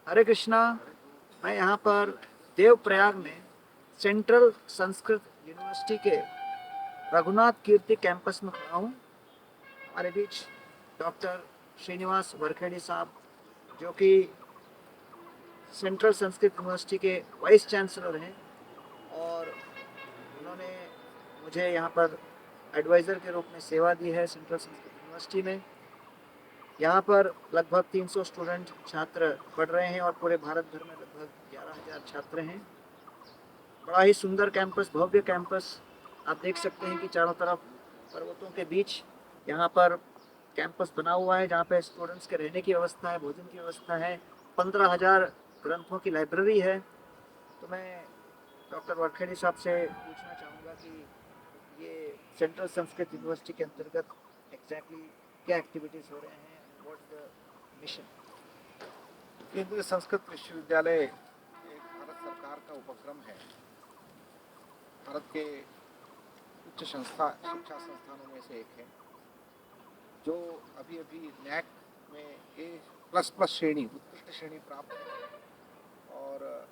हरे कृष्णा। मैं यहाँ पर देवप्रयाग में सेंट्रल संस्कृत यूनिवर्सिटी के रघुनाथ कीर्ति कैंपस में खड़ा हूँ। हमारे बीच डॉक्टर श्रीनिवास वरखेड़ी साहब, जो कि सेंट्रल संस्कृत यूनिवर्सिटी के वाइस चांसलर हैं, और उन्होंने मुझे यहाँ पर एडवाइज़र के रूप में सेवा दी है सेंट्रल संस्कृत यूनिवर्सिटी में। यहाँ पर लगभग 300 स्टूडेंट छात्र पढ़ रहे हैं और पूरे भारत भर में लगभग 11,000 छात्र हैं। बड़ा ही सुंदर कैंपस, भव्य कैंपस। आप देख सकते हैं कि चारों तरफ पर्वतों के बीच यहाँ पर कैंपस बना हुआ है, जहाँ पे स्टूडेंट्स के रहने की व्यवस्था है, भोजन की व्यवस्था है। 15,000 ग्रंथों की लाइब्रेरी है। तो मैं डॉक्टर वरखेड़ी साहब से पूछना चाहूँगा कि ये सेंट्रल संस्कृत यूनिवर्सिटी के अंतर्गत एग्जैक्टली क्या एक्टिविटीज़ हो रहे हैं, व्हाट द मिशन। केंद्रीय संस्कृत विश्वविद्यालय एक भारत सरकार का उपक्रम है। भारत के उच्च शिक्षा संस्थानों में से एक है, जो अभी अभी नैक में A++ श्रेणी, उत्कृष्ट श्रेणी प्राप्त है। और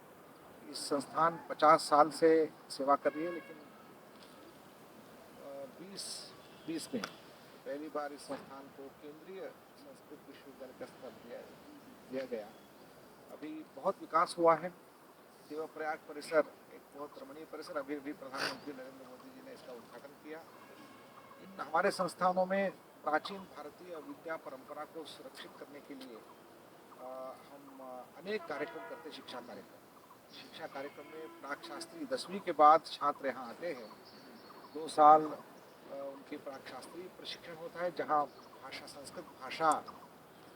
इस संस्थान 50 साल से सेवा कर रही है, लेकिन 2020 में पहली बार इस संस्थान को केंद्रीय संस्कृत विश्वविद्यालय का स्तर दिया गया। अभी बहुत विकास हुआ है। देवप्रयाग परिसर एक बहुत रमणीय परिसर, अभी भी प्रधानमंत्री नरेंद्र मोदी जी ने इसका उद्घाटन किया। इन हमारे संस्थानों में प्राचीन भारतीय विद्या परंपरा को सुरक्षित करने के लिए हम अनेक कार्यक्रम करते हैं। शिक्षा कार्यक्रम में प्राक शास्त्री 10वीं के बाद छात्र यहाँ आते हैं। 2 साल उनके प्राक शास्त्री प्रशिक्षण होता है, जहाँ संस्कृत भाषा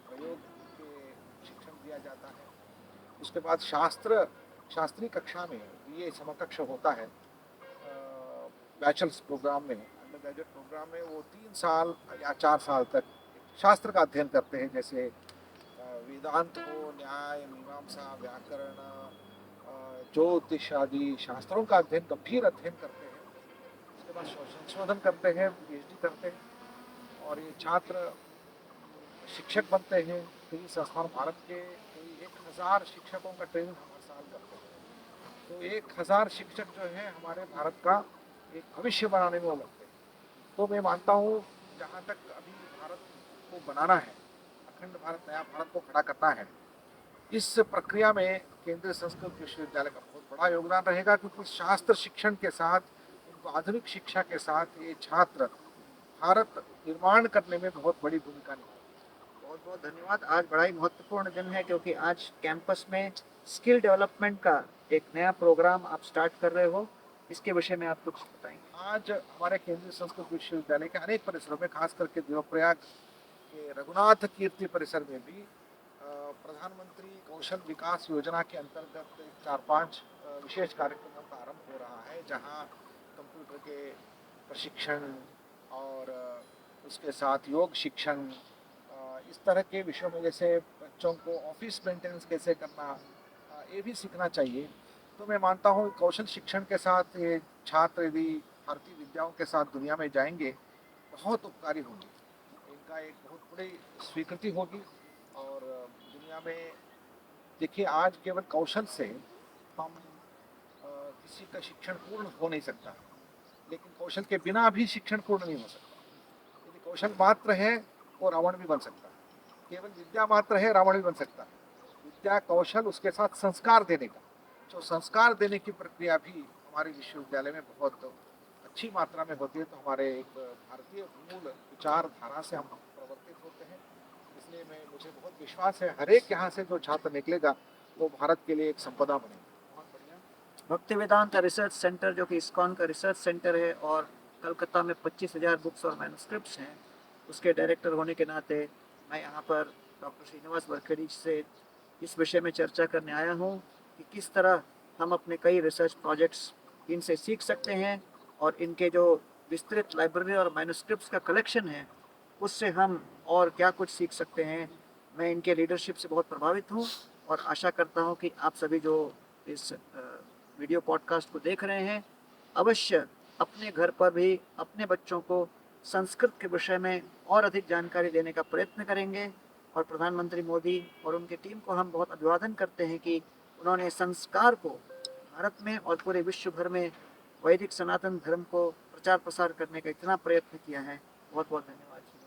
प्रयोग के शिक्षण दिया जाता है। उसके बाद शास्त्रीय कक्षा में BA समकक्ष होता है। बैचलर्स प्रोग्राम में, अंडर ग्रेजुएट प्रोग्राम में वो 3 साल या 4 साल तक शास्त्र का अध्ययन करते हैं, जैसे वेदांत हो, न्याय, मीमांसा, व्याकरण, ज्योतिष आदि शास्त्रों का गंभीर अध्ययन करते हैं। उसके बाद संशोधन करते हैं, PhD करते हैं, और ये छात्र शिक्षक बनते हैं। कई संस्थान भारत के कई 1,000 शिक्षकों का ट्रेनिंग हर साल करते हैं। तो 1,000 शिक्षक जो है हमारे भारत का एक भविष्य बनाने में वो लगते हैं। तो मैं मानता हूँ, जहाँ तक अभी भारत को बनाना है, अखंड भारत, नया भारत को खड़ा करना है, इस प्रक्रिया में केंद्रीय संस्कृत विश्वविद्यालय का बहुत बड़ा योगदान रहेगा, क्योंकि शास्त्र शिक्षण के साथ, उनको आधुनिक शिक्षा के साथ ये छात्र भारत निर्माण करने में बहुत बड़ी भूमिका निभाएंगे। बहुत बहुत धन्यवाद। आज बड़ा ही महत्वपूर्ण दिन है, क्योंकि आज कैंपस में स्किल डेवलपमेंट का एक नया प्रोग्राम आप स्टार्ट कर रहे हो। इसके विषय में आप कुछ बताएंगे। आज हमारे केंद्रीय संस्कृत विश्वविद्यालय के अनेक परिसरों में, खास करके देवप्रयाग के रघुनाथ कीर्ति परिसर में भी प्रधानमंत्री कौशल विकास योजना के अंतर्गत 4-5 विशेष कार्यक्रमों का आरंभ हो रहा है, जहां कंप्यूटर के प्रशिक्षण और उसके साथ योग शिक्षण, इस तरह के विषयों में, जैसे बच्चों को ऑफिस मेंटेनेंस कैसे करना, ये भी सीखना चाहिए। तो मैं मानता हूँ कौशल शिक्षण के साथ ये छात्र यदि भारतीय विद्याओं के साथ दुनिया में जाएंगे, बहुत उपकारी होंगे। इनका एक बहुत बड़ी स्वीकृति होगी। और दुनिया में देखिए, आज केवल कौशल से हम किसी का शिक्षण पूर्ण हो नहीं सकता, लेकिन कौशल के बिना भी शिक्षण पूर्ण नहीं हो सकता। यदि कौशल मात्र है वो रावण भी बन सकता है, केवल विद्या मात्र है रावण भी बन सकता है। विद्या, कौशल, उसके साथ संस्कार देने का, जो संस्कार देने की प्रक्रिया भी हमारे विश्वविद्यालय में बहुत अच्छी मात्रा में होती है। तो हमारे एक भारतीय मूल विचारधारा से हम प्रवर्तित होते हैं। इसलिए मुझे बहुत विश्वास है, हर एक यहाँ से जो छात्र निकलेगा वो भारत के लिए एक संपदा बनेगा। बहुत बढ़िया। भक्ति वेदांत रिसर्च सेंटर, जो कि इस्कॉन का रिसर्च सेंटर है, और कलकत्ता में 25,000 बुक्स और मैन्युस्क्रिप्ट्स हैं, उसके डायरेक्टर होने के नाते मैं यहाँ पर डॉक्टर श्रीनिवास वरखेड़ी से इस विषय में चर्चा करने आया हूँ कि किस तरह हम अपने कई रिसर्च प्रोजेक्ट्स इनसे सीख सकते हैं, और इनके जो विस्तृत लाइब्रेरी और मैन्युस्क्रिप्ट्स का कलेक्शन है, उससे हम और क्या कुछ सीख सकते हैं। मैं इनके लीडरशिप से बहुत प्रभावित हूँ, और आशा करता हूँ कि आप सभी जो इस वीडियो पॉडकास्ट को देख रहे हैं, अवश्य अपने घर पर भी अपने बच्चों को संस्कृत के विषय में और अधिक जानकारी देने का प्रयत्न करेंगे। और प्रधानमंत्री मोदी और उनकी टीम को हम बहुत अभिवादन करते हैं कि उन्होंने संस्कार को भारत में और पूरे विश्व भर में वैदिक सनातन धर्म को प्रचार प्रसार करने का इतना प्रयत्न किया है। बहुत बहुत धन्यवाद।